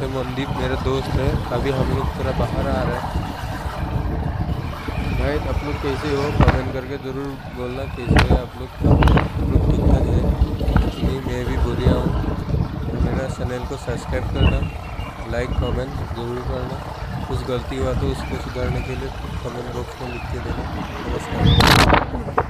मेरे मनदीप मेरा दोस्त है। अभी हम लोग थोड़ा बाहर आ रहे हैं। भाई आप लोग कैसे हो, कमेंट करके ज़रूर बोलना कैसे है आप लोग ठीक ठाक है कि नहीं। मैं भी बढ़िया हूँ। और मेरा चैनल को सब्सक्राइब करना, लाइक कमेंट ज़रूर करना। कुछ गलती हुआ तो उसको सुधारने के लिए कमेंट बॉक्स में लिख के देना। नमस्कार।